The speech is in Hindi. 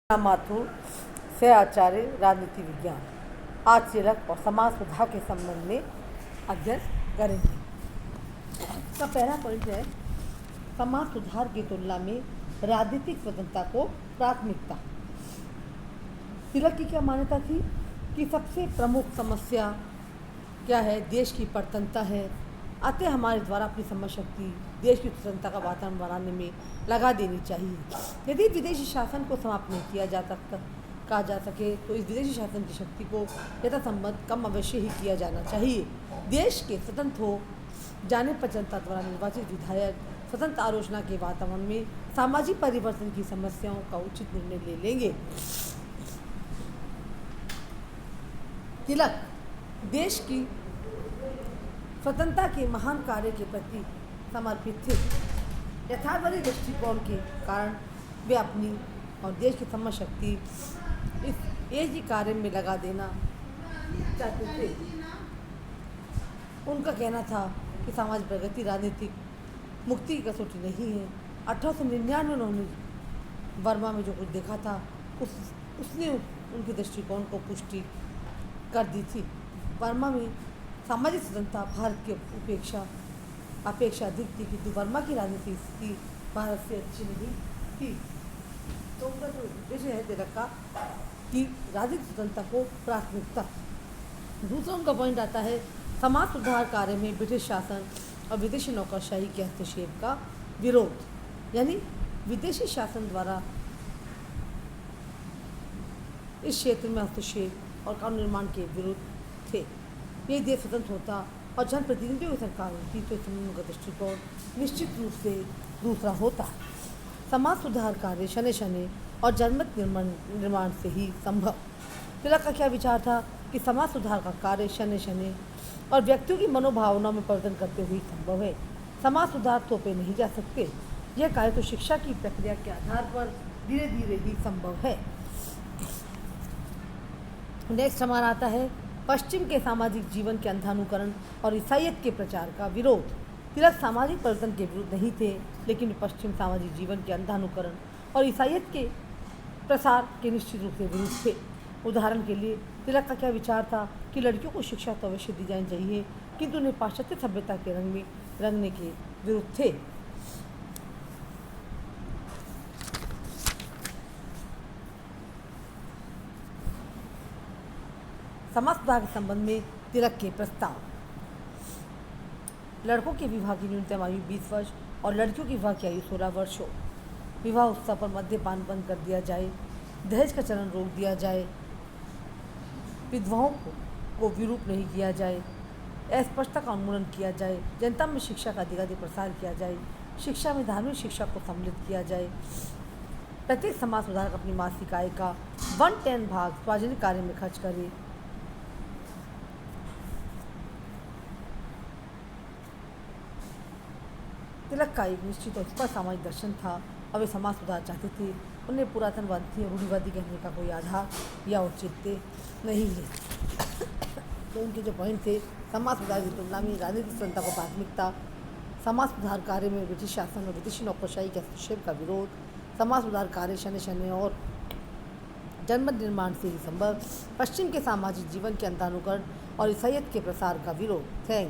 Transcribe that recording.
माथुर से आचार्य राजनीति विज्ञान आज तिलक और समाज सुधार के संबंध में अध्ययन करेंगे। इसका पहला पॉइंट है समाज सुधार की तुलना में राजनीतिक स्वतंत्रता को प्राथमिकता। तिलक की क्या मान्यता थी कि सबसे प्रमुख समस्या क्या है, देश की परतंत्रता है, अतः हमारे द्वारा अपनी समझ शक्ति देश की स्वतंत्रता का वातावरण बनाने में लगा देनी चाहिए। यदि विदेशी शासन को समाप्त नहीं किया कहा जा सके तो इस विदेशी शासन की शक्ति को यथासंभव कम अवश्य ही किया जाना चाहिए। देश के स्वतंत्र हो जाने पर जनता द्वारा निर्वाचित विधायक स्वतंत्र आलोचना के वातावरण में सामाजिक परिवर्तन की समस्याओं का उचित निर्णय ले लेंगे। तिलक देश की स्वतंत्रता के महान कार्य के प्रति समर्पित थे। यथार्थवादी दृष्टिकोण के कारण वे अपनी और देश की समझ शक्ति इस एक ही कार्य में लगा देना चाहते थे। उनका कहना था कि सामाजिक प्रगति राजनीतिक मुक्ति की कसौटी नहीं है। 1899 में उन्होंने बर्मा में जो कुछ देखा था उसने उनके दृष्टिकोण को पुष्टि कर दी थी। बर्मा में सामाजिक स्वतंत्रता भारत की अपेक्षा अधिक थी, किंतु बर्मा की राजनीतिक स्थिति भारत से अच्छी नहीं थी। तो उनका जो उद्देश्य है तिलक का कि राजनीतिक स्वतंत्रता को प्राथमिकता। दूसरा उनका पॉइंट आता है समाज सुधार कार्य में ब्रिटिश शासन और विदेशी नौकरशाही के हस्तक्षेप का विरोध, यानी विदेशी शासन द्वारा इस क्षेत्र में हस्तक्षेप और कानून निर्माण के विरुद्ध थे। ये देश स्वतंत्र होता और जनप्रतिनिधियों की सरकार होती तो उनका दृष्टिकोण निश्चित रूप से दूसरा होता। समाज सुधार कार्य शनै शनै और जनमत निर्माण से ही संभव। तिलक का क्या विचार था कि समाज सुधार का कार्य शनै शनै और व्यक्तियों की मनोभावनाओं में परिवर्तन करते हुए संभव है। समाज सुधार थोपे नहीं जा सकते। यह कार्य तो शिक्षा की प्रक्रिया के आधार पर धीरे धीरे ही संभव है। नेक्स्ट हमारा आता है पश्चिम के सामाजिक जीवन के अंधानुकरण और ईसाईयत के प्रचार का विरोध। तिलक सामाजिक परिवर्तन के विरुद्ध नहीं थे, लेकिन पश्चिम सामाजिक जीवन के अंधानुकरण और ईसाईयत के प्रसार के निश्चित रूप से विरुद्ध थे। उदाहरण के लिए तिलक का क्या विचार था कि लड़कियों को शिक्षा तो अवश्य दी जानी चाहिए, किंतु उन्हें पाश्चात्य सभ्यता के रंग में रंगने के विरुद्ध थे। समाज सुधार के संबंध में तिलक के प्रस्ताव। लड़कों के विवाह की न्यूनतम आयु 20 वर्ष और लड़कियों की विवाह की आयु 16 वर्ष हो। विवाह उत्सव पर मद्यपान बंद कर दिया जाए। दहेज का चलन रोक दिया जाए। विधवाओं को विरूप नहीं किया जाए। अस्पष्टता का उन्मूलन किया जाए। जनता में शिक्षा का अधिकाधिक प्रसार किया जाए। शिक्षा में धार्मिक शिक्षा को सम्मिलित किया जाए। प्रत्येक समाज सुधारक अपनी मासिक आय का 1/10 भाग सार्वजनिक कार्य में खर्च करे। तिलक का एक निश्चित और स्पष्ट सामाजिक दर्शन था और वे समाज सुधार चाहते थे। उन्हें पुरातनवादी और रूढ़िवादी कहने का कोई आधार या औचित्य नहीं है। तो उनके जो पॉइंट थे समाज सुधार की तुलना में राजनीतिक स्वतंत्रता को प्राथमिकता, समाज सुधार कार्य में ब्रिटिश शासन और विदेशी नौकरशाही के हस्तक्षेप का विरोध, समाज सुधार कार्य शनै शनै और जनमत निर्माण से ही संभव, पश्चिम के सामाजिक जीवन के अंधानुकरण और ईसाईयत के प्रसार का विरोध। थैंक